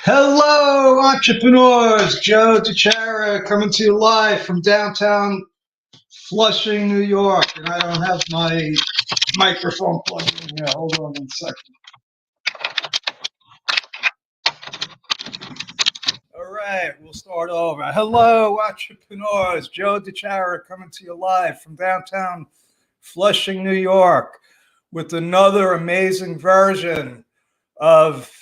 Hello, entrepreneurs. Joe DeChara coming to you live from downtown Flushing, New York. And I don't have my microphone plugged in here. Hold on 1 second. All right, we'll start over. Hello, entrepreneurs. Joe DeChara coming to you live from downtown Flushing, New York with another amazing version of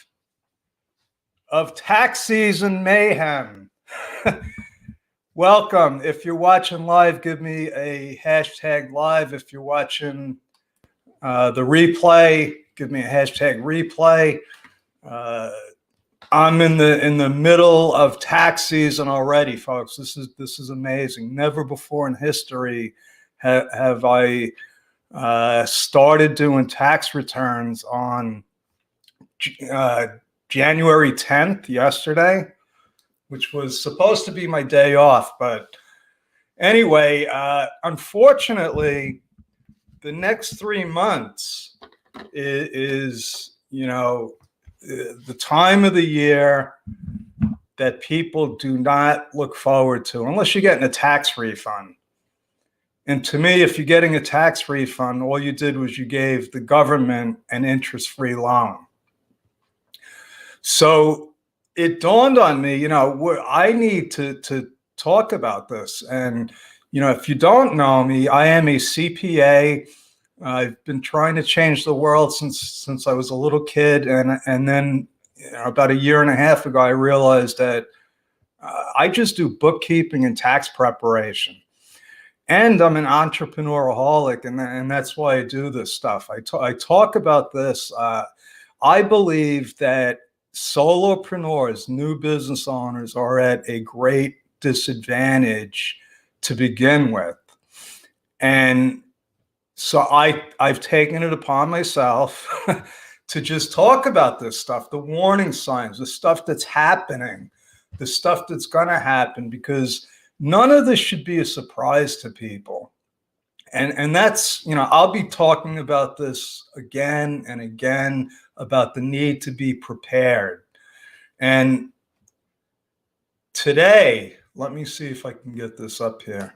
tax season mayhem. Welcome. If you're watching live, give me a hashtag live. If you're watching the replay, give me a hashtag replay. I'm in the middle of tax season already, folks. This is amazing. Never before in history have I started doing tax returns on January 10th, yesterday, which was supposed to be my day off. But anyway, unfortunately, the next 3 months is the time of the year that people do not look forward to unless you're getting a tax refund. And to me, if you're getting a tax refund, all you did was you gave the government an interest-free loan. So it dawned on me, I need to talk about this. And, if you don't know me, I am a CPA. I've been trying to change the world since I was a little kid. And then about a year and a half ago, I realized that I just do bookkeeping and tax preparation. And I'm an entrepreneuraholic, and that's why I do this stuff. I talk about this. I believe that solopreneurs, new business owners, are at a great disadvantage to begin with. And so I've taken it upon myself to just talk about this stuff, the warning signs, the stuff that's happening, the stuff that's going to happen, because none of this should be a surprise to people. And that's, I'll be talking about this again and again, about the need to be prepared. And today, let me see if I can get this up here.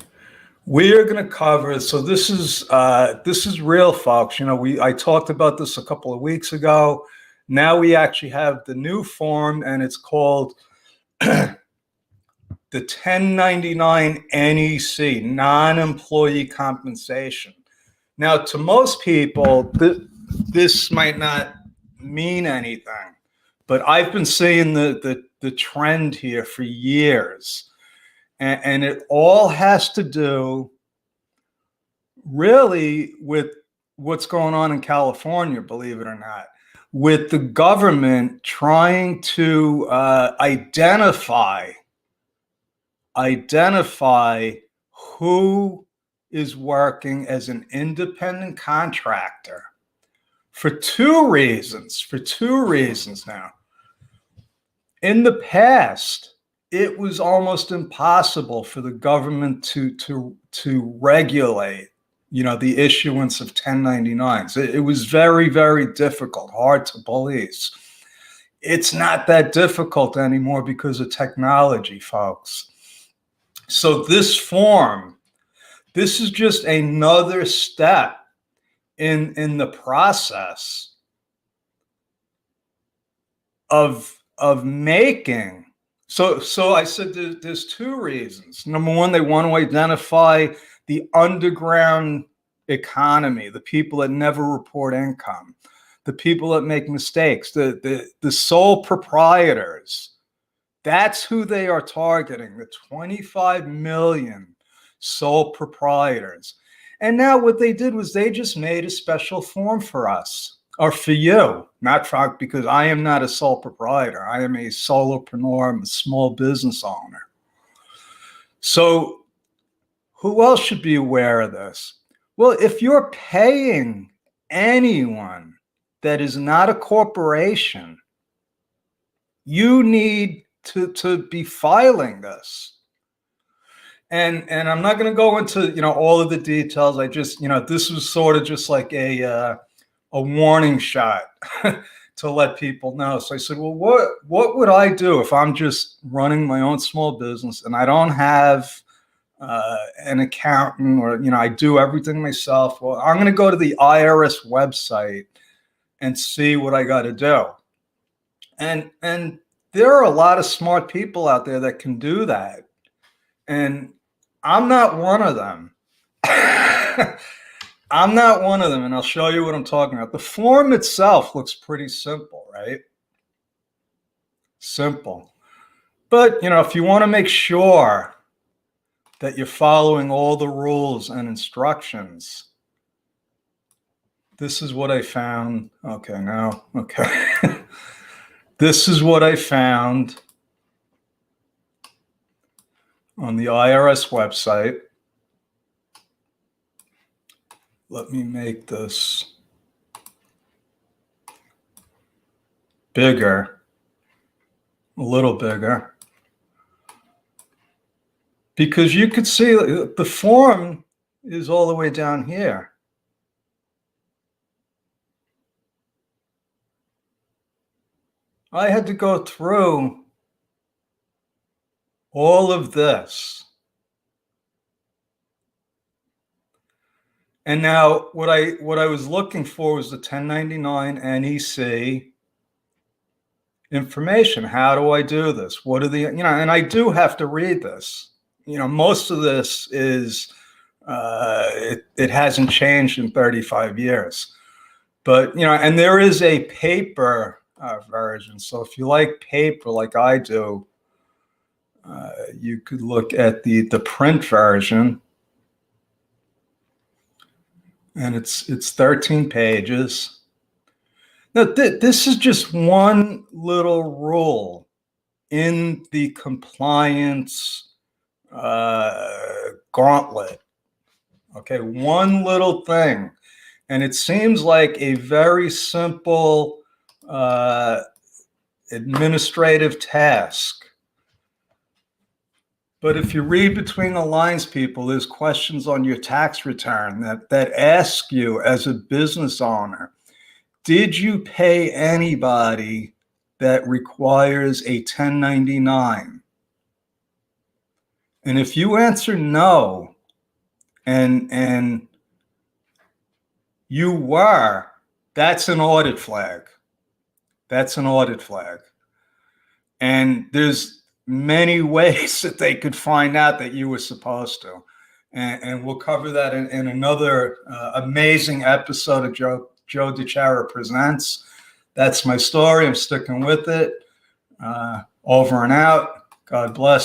We are going to cover, so this is real, folks. I talked about this a couple of weeks ago. Now we actually have the new form, and it's called the 1099 NEC, non-employee compensation. Now, to most people, this might not mean anything, but I've been seeing the trend here for years. And it all has to do really with what's going on in California, believe it or not, with the government trying to identify who is working as an independent contractor for two reasons now. In the past, it was almost impossible for the government to regulate, the issuance of 1099s. It was very, very difficult, hard to police. It's not that difficult anymore because of technology, folks. So this form, this is just another step in the process of making. So I said there's two reasons. Number one, they want to identify the underground economy, the people that never report income, the people that make mistakes, the sole proprietors. That's who they are targeting, the 25 million sole proprietors. And now what they did was they just made a special form for us, or for you, not for, because I am not a sole proprietor. I am a solopreneur. I'm a small business owner. So who else should be aware of this? Well, if you're paying anyone that is not a corporation, you need to be filing this. And I'm not going to go into, all of the details. I just, this was sort of just like a warning shot to let people know. So I said, well, what would I do if I'm just running my own small business and I don't have an accountant, or, I do everything myself? Well, I'm going to go to the IRS website and see what I got to do. And there are a lot of smart people out there that can do that. And I'm not one of them. I'm not one of them, and I'll show you what I'm talking about. The form itself looks pretty simple, right? Simple. But, if you want to make sure that you're following all the rules and instructions, this is what I found. Okay, now, okay. This is what I found on the IRS website. Let me make this bigger, a little bigger, because you could see the form is all the way down here. I had to go through all of this. And now what I was looking for was the 1099 NEC information. How do I do this? What are the, and I do have to read this. Most of this is, it hasn't changed in 35 years. But, and there is a paper version. So if you like paper like I do, you could look at the print version. And it's 13 pages. Now, this is just one little rule in the compliance gauntlet. Okay, one little thing. And it seems like a very simple administrative task. But if you read between the lines, people, there's questions on your tax return that ask you as a business owner, did you pay anybody that requires a 1099? And if you answer no, and you were, that's an audit flag. That's an audit flag. And there's many ways that they could find out that you were supposed to. And we'll cover that in another amazing episode of Joe DiChiara Presents. That's my story. I'm sticking with it. Over and out. God bless.